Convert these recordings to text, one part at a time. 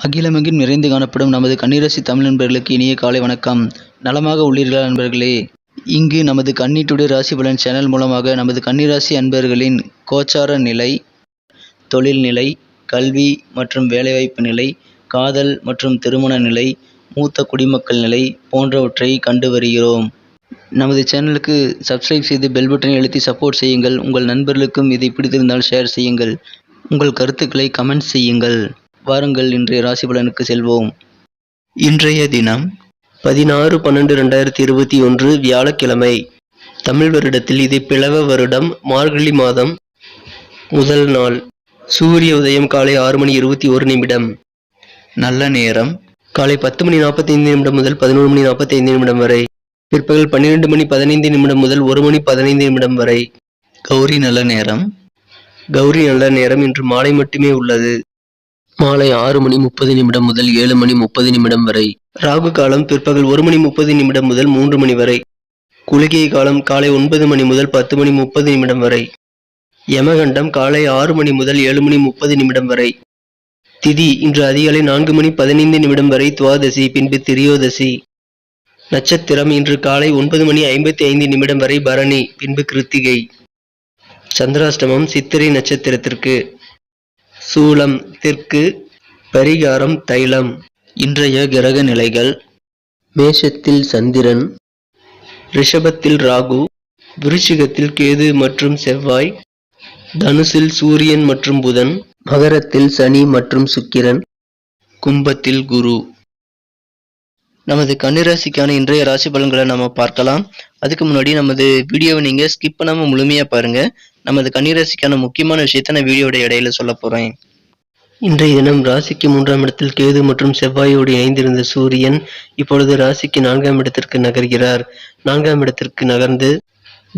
அகிலமெங்கும் நிறைந்து காணப்படும் நமது கன்னிராசி தமிழ் நண்பர்களுக்கு இனிய காலை வணக்கம். நலமாக உள்ளீர்களா நண்பர்களே? இங்கு நமது கன்னி டுடே ராசி பலன் சேனல் மூலமாக நமது கன்னிராசி அன்பர்களின் கோச்சார நிலை, தொழில் நிலை, கல்வி மற்றும் வேலைவாய்ப்பு நிலை, காதல் மற்றும் திருமண நிலை, மூத்த குடிமக்கள் நிலை போன்றவற்றை கண்டு வருகிறோம். நமது சேனலுக்கு சப்ஸ்கிரைப் செய்து பெல் பட்டனை அழுத்தி சப்போர்ட் செய்யுங்கள். உங்கள் நண்பர்களுக்கும் இதை பிடித்திருந்தால் ஷேர் செய்யுங்கள். உங்கள் கருத்துக்களை கமெண்ட் செய்யுங்கள். வாருங்கள் இன்றைய ராசி பலனுக்கு செல்வோம். இன்றைய தினம் 16/12/2021 வியாழக்கிழமை. தமிழ் வருடத்தில் இது பிளவ வருடம், மார்கழி மாதம், முதல் நாள். சூரிய உதயம் காலை 6:21. நல்ல நேரம் காலை 10:45 முதல் 11:45 வரை. பிற்பகல் 12:15 முதல் 1:15 வரை. கௌரி நல்ல நேரம் இன்று மாலை மட்டுமே உள்ளது. மாலை 6:30 முதல் 7:30 வரை. ராகு காலம் பிற்பகல் 1:30 முதல் 3 மணி வரை. குளிகை காலம் காலை 9 மணி முதல் 10:30 வரை. யமகண்டம் காலை 6 மணி முதல் 7:30 வரை. திதி இன்று அதிகாலை 4:15 வரை துவாதசி, பின்பு திரியோதசி. நட்சத்திரம் இன்று காலை 9:55 வரை பரணி, பின்பு கிருத்திகை. சந்திராஷ்டமம் சித்திரை நட்சத்திரத்திற்கு. சூலம் தெற்கு, பரிகாரம் தைலம். இன்றைய கிரக நிலைகள்: மேஷத்தில் சந்திரன், ரிஷபத்தில் ராகு, விருச்சிகத்தில் கேது மற்றும் செவ்வாய், தனுசில் சூரியன் மற்றும் புதன், மகரத்தில் சனி மற்றும் சுக்கிரன், கும்பத்தில் குரு. நமது கன்னிராசிக்கான இன்றைய ராசி பலன்களை நம்ம பார்க்கலாம். அதுக்கு முன்னாடி நமது வீடியோவை நீங்க ஸ்கிப் பண்ணாம முழுமையா பாருங்க. நமது கன்னிராசிக்கான முக்கியமான விஷயத்த நான் வீடியோட இடையில சொல்ல போறேன். இன்றைய தினம் ராசிக்கு 3ஆம் இடத்தில் கேது மற்றும் செவ்வாயோடு இணைந்திருந்த சூரியன் இப்பொழுது ராசிக்கு 4ஆம் இடத்திற்கு நகர்கிறார். 4ஆம் இடத்திற்கு நகர்ந்து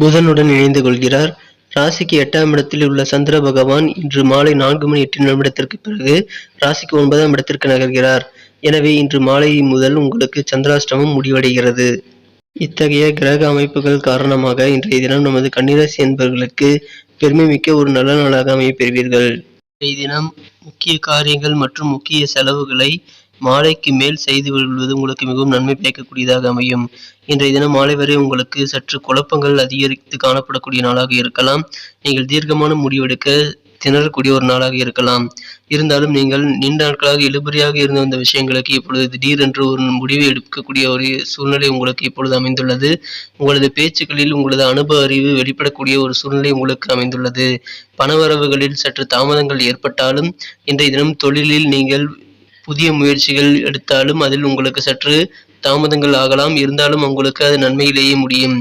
புதனுடன் இணைந்து கொள்கிறார். ராசிக்கு 8ஆம் இடத்தில் உள்ள சந்திர பகவான் இன்று மாலை 4:08 பிறகு ராசிக்கு 9ஆம் இடத்திற்கு நகர்கிறார். எனவே இன்று மாலை முதல் உங்களுக்கு சந்திராஷ்டமம் முடிவடைகிறது. இத்தகைய கிரக அமைப்புகள் காரணமாக இன்றைய தினம் நமது கன்னிராசி என்பவர்களுக்கு பெருமை மிக்க ஒரு நல்ல நாளாக அமைய பெறுவீர்கள். இன்றைய தினம் முக்கிய காரியங்கள் மற்றும் முக்கிய செலவுகளை மாலைக்கு மேல் செய்து கொள்வது உங்களுக்கு மிகவும் நன்மை பயக்கக்கூடியதாக அமையும். இன்றைய தினம் மாலை வரை உங்களுக்கு சற்று குழப்பங்கள் அதிகரித்து காணப்படக்கூடிய நாளாக இருக்கலாம். நீங்கள் தீர்க்கமான முடிவெடுக்க திணறக்கூடிய ஒரு நாளாக இருக்கலாம். இருந்தாலும் நீங்கள் நீண்ட நாட்களாக இழுபறியாக இருந்த அந்த விஷயங்களுக்கு இப்பொழுது திடீரென்று ஒரு முடிவை எடுக்கக்கூடிய ஒரு சூழ்நிலை உங்களுக்கு இப்பொழுது அமைந்துள்ளது. உங்களது பேச்சுக்களில் உங்களது அனுபவ அறிவு வெளிப்படக்கூடிய ஒரு சூழ்நிலை உங்களுக்கு அமைந்துள்ளது. பணவரவுகளில் சற்று தாமதங்கள் ஏற்பட்டாலும் இன்றைய தினம் தொழிலில் நீங்கள் புதிய முயற்சிகள் எடுத்தாலும் அதில் உங்களுக்கு சற்று தாமதங்கள் ஆகலாம். இருந்தாலும் உங்களுக்கு அது நன்மையிலேயே முடியும்.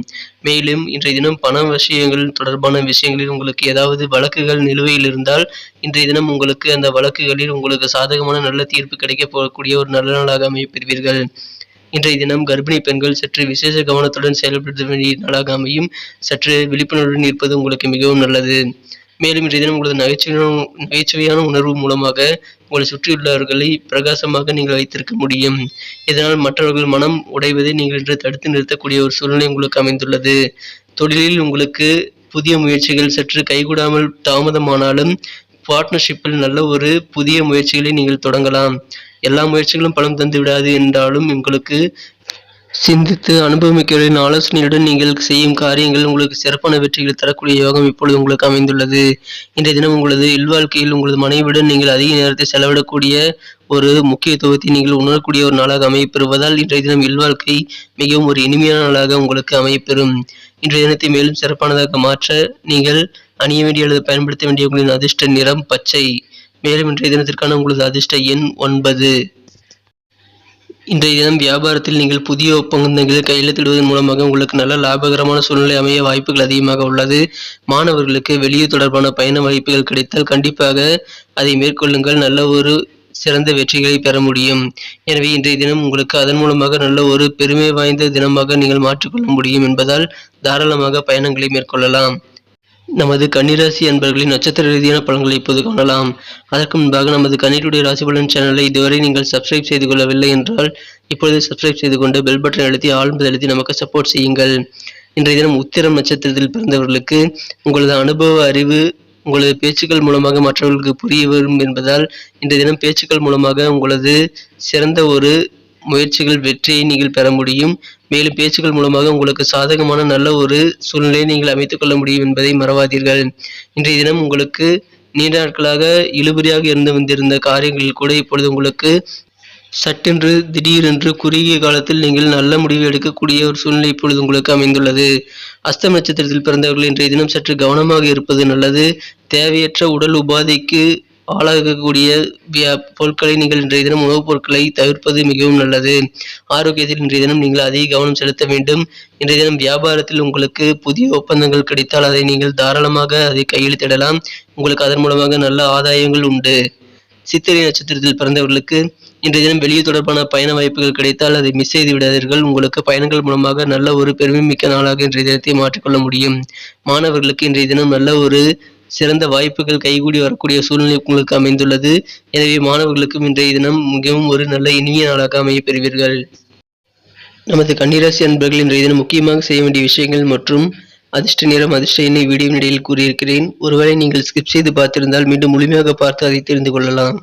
மேலும் இன்றைய தினம் பண விஷயங்கள் தொடர்பான விஷயங்களில் உங்களுக்கு ஏதாவது வழக்குகள் நிலுவையில் இருந்தால் இன்றைய தினம் உங்களுக்கு அந்த வழக்குகளில் உங்களுக்கு சாதகமான நல்ல தீர்ப்பு கிடைக்க போகக்கூடிய ஒரு நல்ல நாளாக அமையப்பெறுவீர்கள். இன்றைய தினம் கர்ப்பிணி பெண்கள் சற்று விசேஷ கவனத்துடன் செயல்படுத்த வேண்டிய நாளாக அமையும். சற்று விழிப்புணர்வுடன் இருப்பது உங்களுக்கு மிகவும் நல்லது. மேலும் இன்றைய தினம் உங்களது நகைச்சுவையான உணர்வு மூலமாக உங்களை சுற்றியுள்ளவர்களை பிரகாசமாக நீங்கள் வைத்திருக்க முடியும். இதனால் மற்றவர்கள் மனம் உடைவதை நீங்கள் இன்று தடுத்து நிறுத்தக்கூடிய ஒரு சூழ்நிலை உங்களுக்கு அமைந்துள்ளது. தொழிலில் உங்களுக்கு புதிய முயற்சிகள் சற்று கைகூடாமல் தாமதமானாலும் பார்ட்னர்ஷிப்பில் நல்ல ஒரு புதிய முயற்சிகளை நீங்கள் தொடங்கலாம். எல்லா முயற்சிகளும் பலம் தந்து விடாது என்றாலும் உங்களுக்கு சிந்தித்து அனுபவமிக்கவர்களின் ஆலோசனையுடன் நீங்கள் செய்யும் காரியங்கள் உங்களுக்கு சிறப்பான வெற்றிகளை தரக்கூடிய யோகம் இப்பொழுது உங்களுக்கு அமைந்துள்ளது. இன்றைய தினம் உங்களது இல்வாழ்க்கையில் உங்களது மனைவியுடன் நீங்கள் அதிக நேரத்தை செலவிடக்கூடிய ஒரு முக்கியத்துவத்தை நீங்கள் உணரக்கூடிய ஒரு நாளாக அமையப்பெறுவதால் இன்றைய தினம் இல்வாழ்க்கை மிகவும் ஒரு இனிமையான நாளாக உங்களுக்கு அமையப்பெறும். இன்றைய தினத்தை மேலும் சிறப்பானதாக மாற்ற நீங்கள் அணிய வேண்டிய அல்லது பயன்படுத்த வேண்டிய உங்களின் அதிர்ஷ்ட நிறம் பச்சை. மேலும் இன்றைய தினத்திற்கான உங்களது அதிர்ஷ்ட எண் 9. இன்றைய தினம் வியாபாரத்தில் நீங்கள் புதிய ஒப்பந்தங்களை கையெழுத்திடுவதன் மூலமாக உங்களுக்கு நல்ல லாபகரமான சூழ்நிலை அமைய வாய்ப்புகள் அதிகமாக உள்ளது. மாணவர்களுக்கு வெளியூர் தொடர்பான பயண வாய்ப்புகள் கிடைத்தால் கண்டிப்பாக அதை மேற்கொள்ளுங்கள். நல்ல ஒரு சிறந்த வெற்றிகளை பெற முடியும். எனவே இன்றைய தினம் உங்களுக்கு அதன் மூலமாக நல்ல ஒரு பெருமை வாய்ந்த தினமாக நீங்கள் மாற்றிக்கொள்ள முடியும் என்பதால் தாராளமாக பயணங்களை மேற்கொள்ளலாம். நமது கன்னிராசி அன்பர்களின் நட்சத்திர ரீதியான பலன்களை இப்போது காணலாம். அதற்கு முன்பாக நமது கன்னி டுடே ராசி பலன் சேனலை இதுவரை நீங்கள் சப்ஸ்கிரைப் செய்து கொள்ளவில்லை என்றால் இப்பொழுது சப்ஸ்கிரைப் செய்து கொண்டு பெல் பட்டன் அழுத்தி ஆழ்ந்து அழுத்தி நமக்கு சப்போர்ட் செய்யுங்கள். இன்றைய தினம் உத்திரம் நட்சத்திரத்தில் பிறந்தவர்களுக்கு உங்களது அனுபவ அறிவு உங்களது பேச்சுக்கள் மூலமாக மற்றவர்களுக்கு புரிய வரும் என்பதால் இன்றைய தினம் பேச்சுக்கள் மூலமாக உங்களது சிறந்த ஒரு முயற்சிகள் வெற்றியை நீங்கள் பெற முடியும். மேலும் பேச்சுக்கள் மூலமாக உங்களுக்கு சாதகமான நல்ல ஒரு சூழ்நிலையை நீங்கள் அமைத்துக் கொள்ள முடியும் என்பதை மறவாதீர்கள். இன்றைய தினம் உங்களுக்கு நீண்ட நாட்களாக இழுபறியாக இருந்து வந்திருந்த காரியங்களில் கூட இப்பொழுது உங்களுக்கு சட்டென்று திடீரென்று குறுகிய காலத்தில் நீங்கள் நல்ல முடிவு எடுக்கக்கூடிய ஒரு சூழ்நிலை இப்பொழுது உங்களுக்கு அமைந்துள்ளது. அஸ்தம் நட்சத்திரத்தில் பிறந்தவர்கள் இன்றைய தினம் சற்று கவனமாக இருப்பது நல்லது. தேவையற்ற உடல் உபாதைக்கு ஆளாகக்கூடிய பொருட்களை நீங்கள் இன்றைய தினம் உணவுப் பொருட்களை தவிர்ப்பது மிகவும் நல்லது. ஆரோக்கியத்தில் இன்றைய தினம் நீங்கள் அதிக கவனம் செலுத்த வேண்டும். இன்றைய தினம் வியாபாரத்தில் உங்களுக்கு புதிய ஒப்பந்தங்கள் கிடைத்தால் அதை நீங்கள் தாராளமாக அதை கையெழுத்திடலாம். உங்களுக்கு அதன் மூலமாக நல்ல ஆதாயங்கள் உண்டு. சித்திரை நட்சத்திரத்தில் பிறந்தவர்களுக்கு இன்றைய தினம் வெளியே தொடர்பான பயண வாய்ப்புகள் கிடைத்தால் அதை மிஸ் செய்து விடாதீர்கள். உங்களுக்கு பயணங்கள் மூலமாக நல்ல ஒரு பெருமைமிக்க நாளாக இன்றைய தினத்தை மாற்றிக்கொள்ள முடியும். மாணவர்களுக்கு இன்றைய தினம் நல்ல ஒரு சிறந்த வாய்ப்புகள் கைகூடி வரக்கூடிய சூழ்நிலை உங்களுக்கு அமைந்துள்ளது. எனவே மாணவர்களுக்கும் இன்றைய தினம் மிகவும் ஒரு நல்ல இனிய நாளாக அமைய பெறுவீர்கள். நமது கன்னிராசி அன்பர்கள் இன்றைய தினம் முக்கியமாக செய்ய வேண்டிய விஷயங்கள் மற்றும் அதிர்ஷ்ட நிறம் அதிர்ஷ்ட எண்ணை வீடியோ இடையில் கூறியிருக்கிறேன். ஒருவேளை நீங்கள் ஸ்கிப் செய்து பார்த்திருந்தால் மீண்டும் முழுமையாக பார்த்து அதை தெரிந்து கொள்ளலாம்.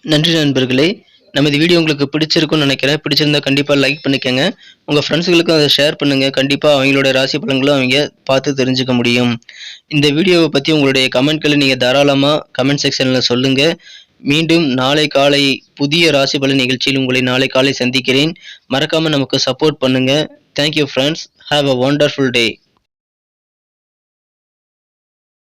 நன்றி நண்பர்களே. நமது வீடியோ உங்களுக்கு பிடிச்சிருக்கும்னு நினைக்கிறேன். பிடிச்சிருந்தா கண்டிப்பாக லைக் பண்ணிக்கோங்க. உங்கள் ஃப்ரெண்ட்ஸுகளுக்கும் அதை ஷேர் பண்ணுங்கள். கண்டிப்பாக அவங்களோட ராசி பலன்களும் அவங்க பார்த்து தெரிஞ்சுக்க முடியும். இந்த வீடியோவை பற்றி உங்களுடைய கமெண்ட்களை நீங்கள் தாராளமாக கமெண்ட் செக்ஷனில் சொல்லுங்கள். மீண்டும் நாளை காலை புதிய ராசி பலன் நிகழ்ச்சியில் உங்களை நாளை காலை சந்திக்கிறேன். மறக்காமல் நமக்கு சப்போர்ட் பண்ணுங்கள். Thank you friends. Have a wonderful day.